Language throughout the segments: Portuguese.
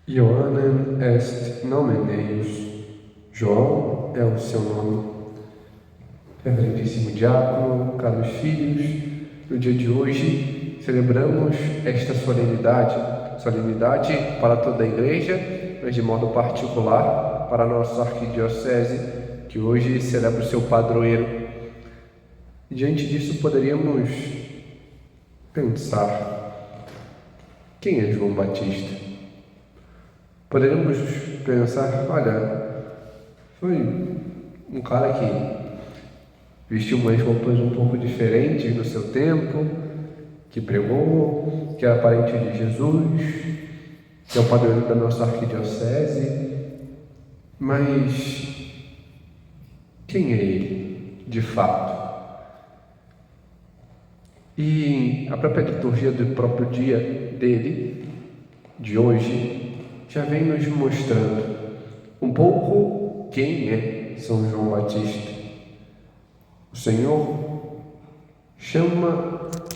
Ioannem est nomen eius. João é o seu nome. Reverendíssimo diácono, caros filhos, no dia de hoje celebramos esta solenidade para toda a Igreja, mas de modo particular para a nossa arquidiocese, que hoje celebra o seu padroeiro. E diante disso poderíamos pensar: quem é João Batista? Poderíamos pensar, olha, foi um cara que vestiu umas roupas um pouco diferentes no seu tempo, que pregou, que era parente de Jesus, que é o padroeiro da nossa arquidiocese. Mas quem é ele, de fato? E a própria liturgia do próprio dia dele, de hoje, já vem nos mostrando um pouco quem é São João Batista. O Senhor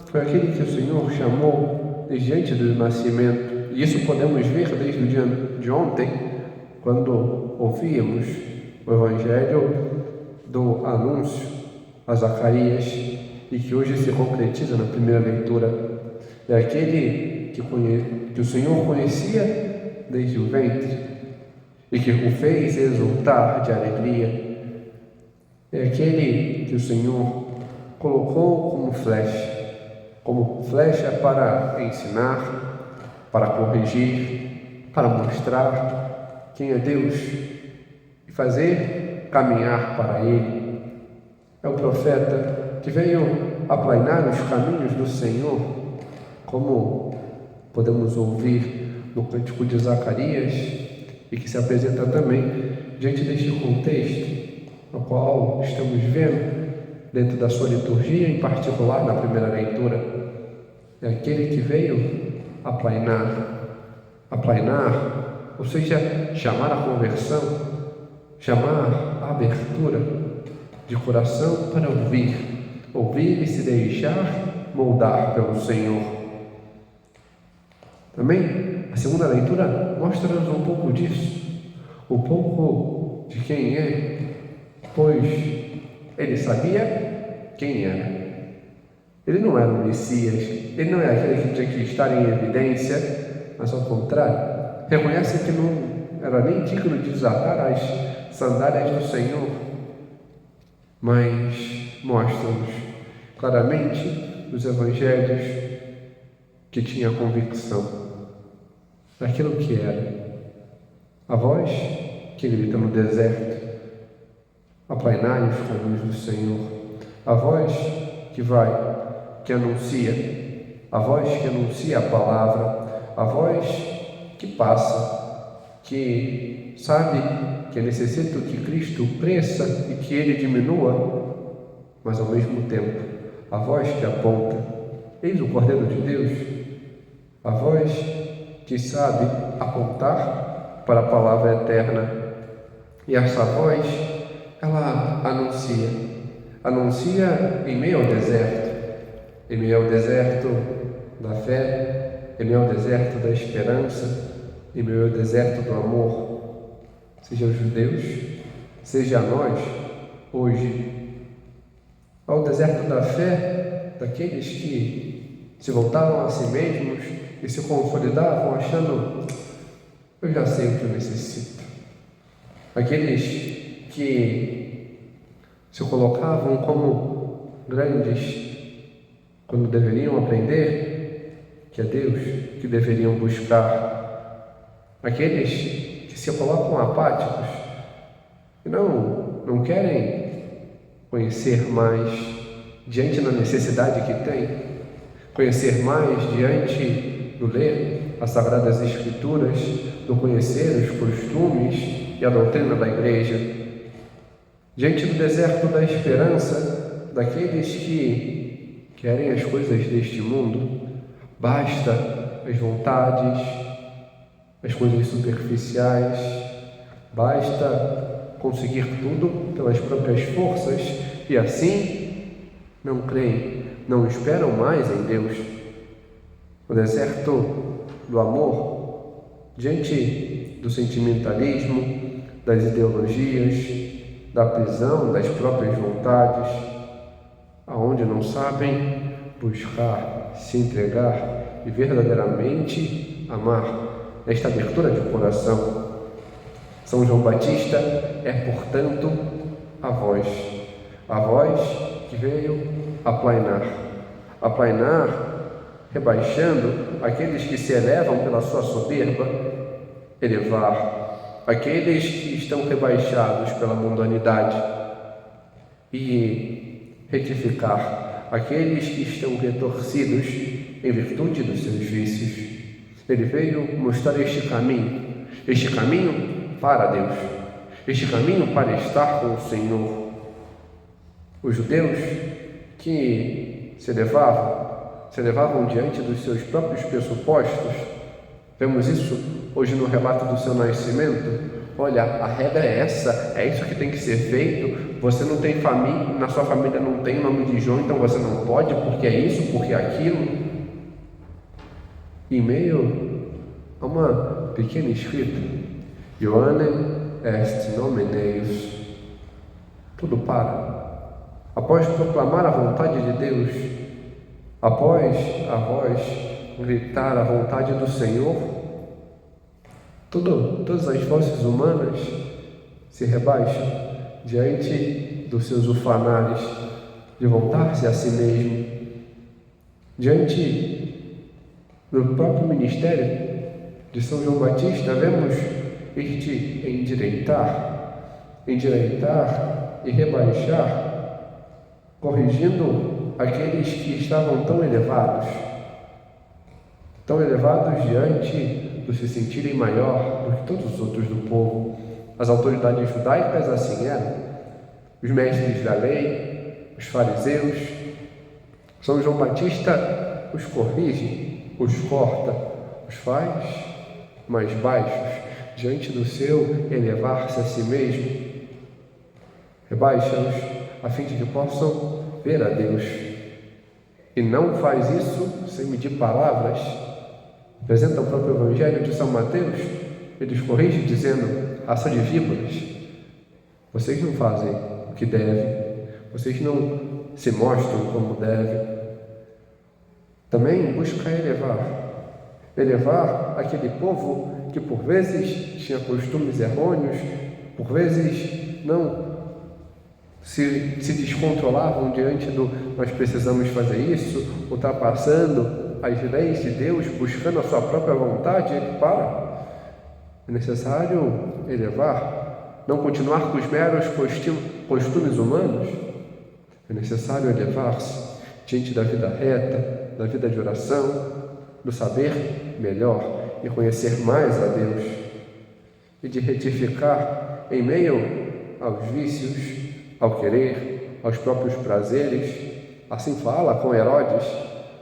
foi aquele que o Senhor chamou desde antes do nascimento. E isso podemos ver desde o dia de ontem, quando ouvíamos o Evangelho do anúncio a Zacarias, e que hoje se concretiza na primeira leitura. É aquele que o Senhor conhecia desde o ventre e que o fez exultar de alegria. É aquele que o Senhor colocou como flecha para ensinar, para corrigir, para mostrar quem é Deus e fazer caminhar para Ele. É o profeta que veio aplainar os caminhos do Senhor, como podemos ouvir no Cântico de Zacarias, e que se apresenta também diante deste contexto no qual estamos vendo dentro da sua liturgia, em particular na primeira leitura. É aquele que veio aplainar, ou seja, chamar a conversão, chamar a abertura de coração para ouvir e se deixar moldar pelo Senhor. Também a segunda leitura mostra-nos um pouco disso, um pouco de quem é, pois ele sabia quem era. Ele não era o Messias, ele não é aquele que tinha que estar em evidência, mas ao contrário, reconhece que não era nem digno de desatar as sandálias do Senhor, mas mostra-nos claramente nos Evangelhos que tinha convicção daquilo que era. A voz que grita no deserto: aplainai os caminhos do Senhor. A voz que anuncia, a voz que anuncia a palavra, a voz que passa, que sabe que é necessário que Cristo cresça e que Ele diminua, mas ao mesmo tempo, a voz que aponta: eis o Cordeiro de Deus. A voz que sabe apontar para a palavra eterna. E essa voz, ela anuncia em meio ao deserto da fé, em meio ao deserto da esperança, em meio ao deserto do amor, seja aos judeus, seja a nós, hoje, ao deserto da fé daqueles que se voltavam a si mesmos e se consolidavam achando: eu já sei o que eu necessito. Aqueles que se colocavam como grandes quando deveriam aprender que é Deus que deveriam buscar. Aqueles que se colocam apáticos e não querem conhecer mais diante da necessidade que tem, conhecer mais diante do ler as Sagradas Escrituras, do conhecer os costumes e a doutrina da Igreja. Diante do deserto da esperança, daqueles que querem as coisas deste mundo, basta as vontades, as coisas superficiais, basta conseguir tudo pelas próprias forças e assim não creem, não esperam mais em Deus. O deserto do amor diante do sentimentalismo, das ideologias, da prisão das próprias vontades, aonde não sabem buscar, se entregar e verdadeiramente amar nesta abertura de coração. São João Batista é, portanto, a voz que veio aplainar, rebaixando aqueles que se elevam pela sua soberba, elevar aqueles que estão rebaixados pela mundanidade e retificar aqueles que estão retorcidos em virtude dos seus vícios. Ele veio mostrar este caminho para Deus, este caminho para estar com o Senhor. Os judeus que se elevavam diante dos seus próprios pressupostos, vemos isso hoje no relato do seu nascimento. Olha, a regra é essa, é isso que tem que ser feito. Você não tem família, na sua família não tem o nome de João, então você não pode, porque é isso, porque é aquilo. Em meio a uma pequena escrita, Ioannem est nomen Deus, tudo para. Após proclamar a vontade de Deus, após a voz gritar a vontade do Senhor, todas as vozes humanas se rebaixam diante dos seus ufanários de voltar-se a si mesmo. Diante do próprio ministério de São João Batista, vemos este endireitar e rebaixar, corrigindo aqueles que estavam tão elevados diante do se sentirem maior do que todos os outros do povo. As autoridades judaicas assim eram, os mestres da lei, os fariseus. São João Batista os corrige, os corta, os faz mais baixos diante do seu elevar-se a si mesmo. Rebaixa-os a fim de que possam ver a Deus. E não faz isso sem medir palavras. Apresenta o próprio Evangelho de São Mateus, ele os corrige dizendo: raça de víboras, vocês não fazem o que devem, vocês não se mostram como devem. Também busca elevar aquele povo que por vezes tinha costumes errôneos, por vezes não se descontrolavam diante do nós precisamos fazer isso, ultrapassando as leis de Deus, buscando a sua própria vontade. Ele para. É necessário elevar, não continuar com os meros costumes humanos. É necessário elevar-se diante da vida reta, da vida de oração, do saber melhor e conhecer mais a Deus, e de retificar em meio aos vícios, ao querer, aos próprios prazeres. Assim fala com Herodes: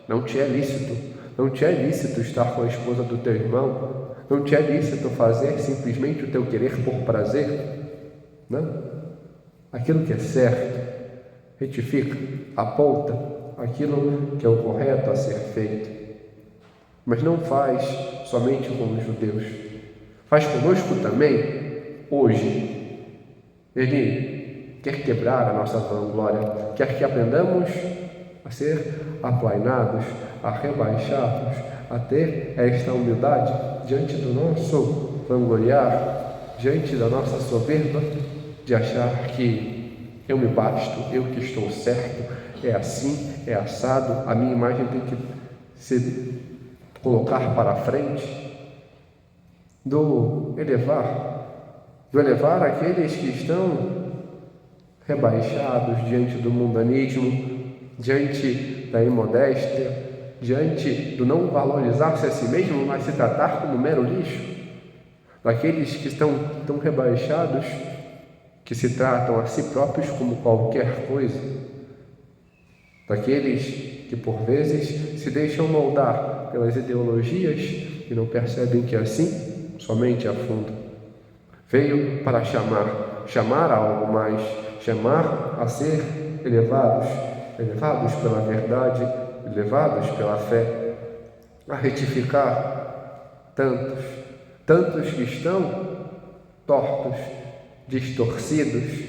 não te é lícito estar com a esposa do teu irmão, não te é lícito fazer simplesmente o teu querer por prazer. Não. Aquilo que é certo, retifica, aponta aquilo que é o correto a ser feito. Mas não faz somente com os judeus, faz conosco também hoje. Ele quer quebrar a nossa vanglória, quer que aprendamos a ser aplainados, a rebaixarmos, a ter esta humildade diante do nosso vangloriar, diante da nossa soberba, de achar que eu me basto, eu que estou certo, é assim, é assado, a minha imagem tem que se colocar para a frente, do elevar aqueles que estão rebaixados diante do mundanismo, diante da imodéstia, diante do não valorizar-se a si mesmo, mas se tratar como mero lixo, daqueles que estão tão rebaixados, que se tratam a si próprios como qualquer coisa, daqueles que por vezes se deixam moldar pelas ideologias e não percebem que assim somente afundam. Veio para chamar a algo mais, chamar a ser elevados pela verdade, elevados pela fé, a retificar tantos, tantos que estão tortos, distorcidos,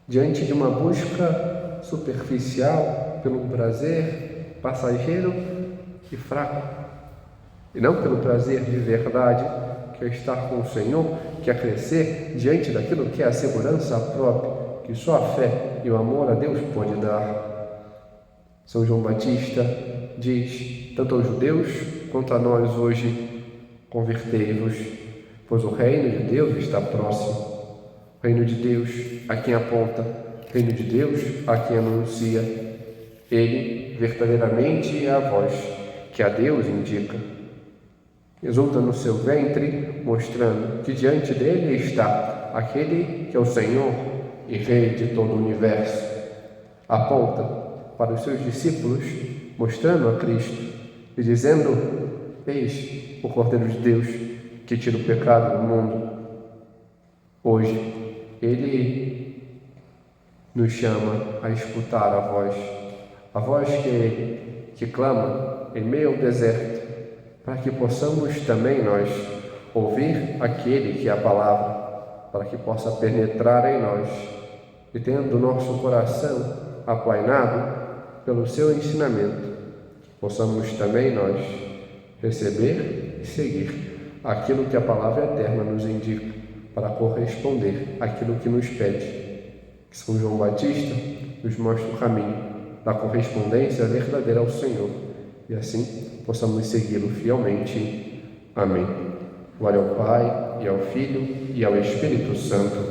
diante de uma busca superficial pelo prazer passageiro e fraco, e não pelo prazer de verdade, que é estar com o Senhor, que é crescer diante daquilo que é a segurança própria, que só a fé e o amor a Deus pode dar. São João Batista diz, tanto aos judeus quanto a nós hoje, convertei-vos, pois o reino de Deus está próximo. O reino de Deus a quem aponta, o reino de Deus a quem anuncia. Ele verdadeiramente é a voz que a Deus indica. Exulta no seu ventre, mostrando que diante dele está aquele que é o Senhor e Rei de todo o universo. Aponta para os seus discípulos, mostrando a Cristo e dizendo: eis o Cordeiro de Deus que tira o pecado do mundo. Hoje, Ele nos chama a escutar a voz que é Ele, que clama em meio ao deserto, para que possamos também nós ouvir aquele que é a palavra, para que possa penetrar em nós e, tendo o nosso coração aplainado pelo seu ensinamento, possamos também nós receber e seguir aquilo que a palavra eterna nos indica, para corresponder àquilo que nos pede. Que São João Batista nos mostre o caminho da correspondência verdadeira ao Senhor, e assim possamos segui-lo fielmente. Amém. Glória ao Pai, e ao Filho, e ao Espírito Santo,